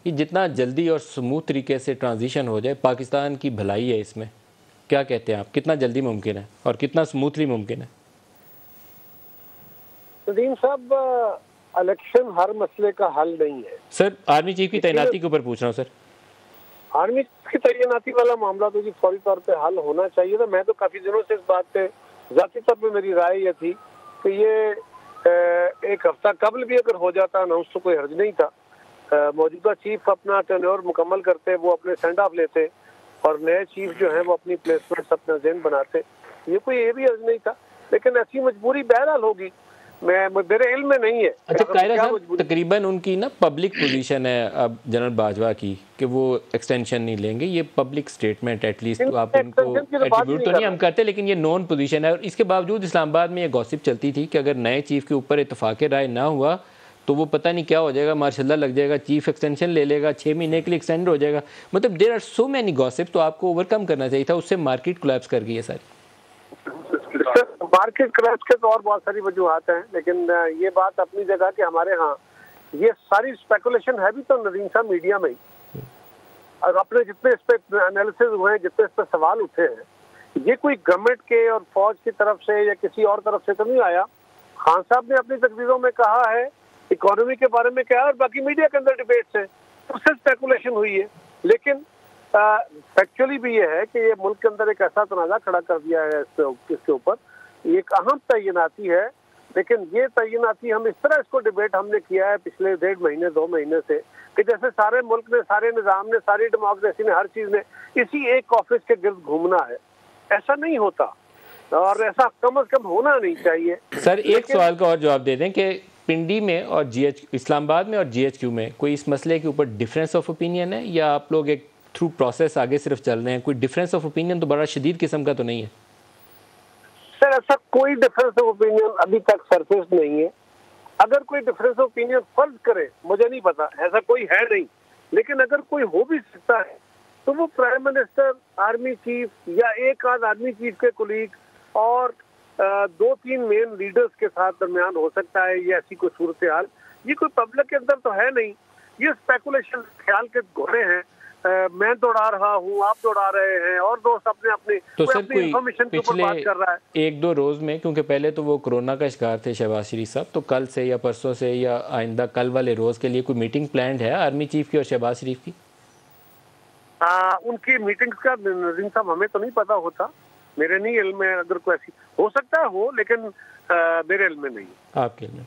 कि जितना जल्दी और स्मूथ तरीके से ट्रांजिशन हो जाए, पाकिस्तान की भलाई है इसमें। क्या कहते हैं आप, कितना जल्दी मुमकिन है और कितना स्मूथली मुमकिन है? नदीम साहब, इलेक्शन हर मसले का हल नहीं है। सर आर्मी चीफ की तैनाती के ऊपर पूछ रहा हूँ सर। आर्मी की तैनाती वाला मामला तो जी फौरी तौर पे हल होना चाहिए था। मैं तो काफी दिनों से इस बात पे जाती तौर पे मेरी राय ये थी कि ये एक हफ्ता कबल भी अगर हो जाता अनाउंस तो कोई हर्ज नहीं था। मौजूदा चीफ अपना टेन्योर मुकम्मल करते, वो अपने सेंड ऑफ लेते और नए चीफ जो है वो अपनी प्लेसमेंट अपना जेन बनाते। ये भी हर्ज नहीं था, लेकिन ऐसी मजबूरी बहरहाल होगी। मेरे इल्म में नहीं है। अच्छा कायरा साहब, तकरीबन उनकी ना पब्लिक पोजीशन है अब जनरल बाजवा की कि वो एक्सटेंशन नहीं लेंगे। ये पब्लिक स्टेटमेंट एटलीस्ट, तो आप उनको एट्रीब्यूट तो नहीं हम करते, लेकिन ये नॉन पोजीशन है। और इसके बावजूद इस्लामाबाद में ये गॉसिप चलती थी कि अगर नए चीफ के ऊपर इत्तेफाक राय ना हुआ तो वो पता नहीं क्या हो जाएगा, मार्शल्ला लग जाएगा, चीफ एक्सटेंशन ले लेगा, 6 महीने के लिए एक्सटेंड हो जाएगा। मतलब there are so many gossip, तो आपको ओवरकम करना चाहिए था। उससे मार्केट कोलैप्स कर गई है सारी। मार्केट क्रैश के तो और बहुत सारी वजूहत हैं, लेकिन ये बात अपनी जगह कि हमारे यहाँ ये सारी स्पेकुलेशन है भी तो नदीम साहब मीडिया में ही। और अपने जितने इस पे एनालिसिस हुए हैं, जितने इस पे सवाल उठे हैं, ये कोई गवर्नमेंट के और फौज की तरफ से या किसी और तरफ से तो नहीं आया। खान साहब ने अपनी तकरीरों में कहा है, इकोनॉमी के बारे में कहा, और बाकी मीडिया के अंदर डिबेट्स है, उससे स्पेकुलेशन हुई है। लेकिन फैक्चुअली भी ये है कि ये मुल्क के अंदर एक ऐसा तनाजा खड़ा कर दिया है इसके ऊपर। एक अहम तैनाती है, लेकिन ये तैनाती हम इस तरह इसको डिबेट हमने किया है पिछले 1.5 महीने 2 महीने से कि जैसे सारे मुल्क ने, सारे निज़ाम ने, सारी डेमोक्रेसी ने, हर चीज ने इसी एक ऑफिस के गिर्द घूमना है। ऐसा नहीं होता और ऐसा कम से कम होना नहीं चाहिए। सर एक सवाल का और जवाब दे दें कि पिंडी में और इस्लामाबाद में और GHQ में कोई इस मसले के ऊपर डिफरेंस ऑफ ओपिनियन है, या आप लोग एक थ्रू प्रोसेस आगे सिर्फ चल रहे हैं? कोई डिफरेंस ऑफ ओपिनियन तो बड़ा शदीद किस्म का तो नहीं है? सर ऐसा कोई डिफरेंस ऑफ ओपिनियन अभी तक सरफेस नहीं है। अगर कोई डिफरेंस ऑफ ओपिनियन फर्ज करे, मुझे नहीं पता, ऐसा कोई है नहीं, लेकिन अगर कोई हो भी सकता है तो वो प्राइम मिनिस्टर, आर्मी चीफ या एक आध आर्मी चीफ के कुलीग और 2-3 मेन लीडर्स के साथ दरमियान हो सकता है। ये ऐसी कोई सूरत हाल, ये कोई पब्लिक के अंदर तो है नहीं। ये स्पेकुलेशन, ख्याल के घोड़े हैं। मैं दौड़ा रहा हूँ, आप दौड़ा रहे हैं, और दोस्त अपने अपने तो सर कोई इंफॉर्मेशन के ऊपर बात कर रहा है। 1-2 रोज में, क्योंकि पहले तो वो कोरोना का शिकार थे शहबाज शरीफ साहब, तो कल से या परसों से या आइंदा कल वाले रोज के लिए कोई मीटिंग प्लान्ड है आर्मी चीफ की और शहबाज शरीफ की? उनकी मीटिंग्स का नजीम साहब हमें तो नहीं पता होता, मेरे नहीं इल्म में। अगर कोई ऐसी हो सकता है हो, लेकिन मेरे इल्म में नहीं। आपके इल्म में